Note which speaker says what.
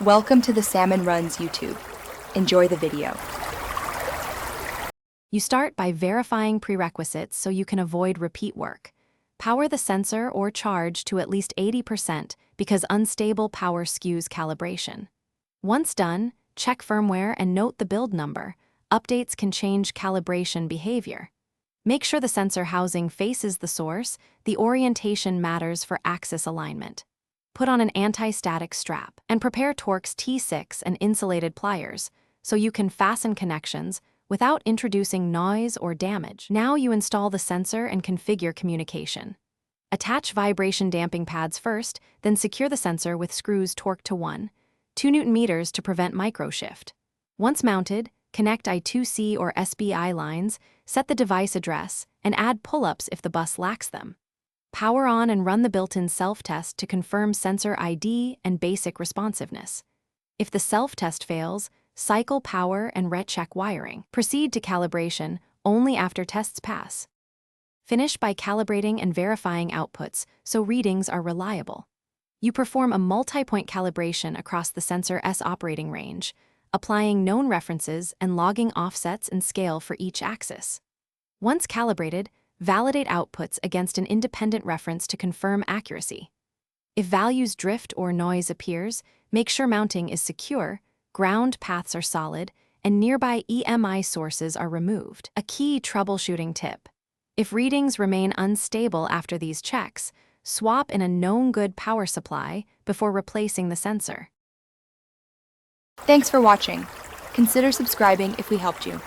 Speaker 1: Welcome to the Salmon Runs YouTube. Enjoy the video.
Speaker 2: You start by verifying prerequisites so you can avoid repeat work. Power the sensor or charge to at least 80% because unstable power skews calibration. Once done, check firmware and note the build number. Updates can change calibration behavior. Make sure the sensor housing faces the source. The orientation matters for axis alignment. Put on an anti-static strap and prepare Torx T6 and insulated pliers so you can fasten connections without introducing noise or damage. Now you install the sensor and configure communication. Attach vibration damping pads first, then secure the sensor with screws torqued to 2 Nm to prevent microshift. Once mounted, connect I2C or SBI lines, set the device address, and add pull-ups if the bus lacks them. Power on and run the built-in self-test to confirm sensor ID and basic responsiveness. If the self-test fails, cycle power and recheck wiring. Proceed to calibration only after tests pass. Finish by calibrating and verifying outputs so readings are reliable. You perform a multi-point calibration across the sensor S operating range, applying known references and logging offsets and scale for each axis. Once calibrated, validate outputs against an independent reference to confirm accuracy. If values drift or noise appears, make sure mounting is secure, ground paths are solid, and nearby EMI sources are removed. A key troubleshooting tip: if readings remain unstable after these checks, swap in a known good power supply before replacing the sensor.
Speaker 1: Thanks for watching. Consider subscribing if we helped you.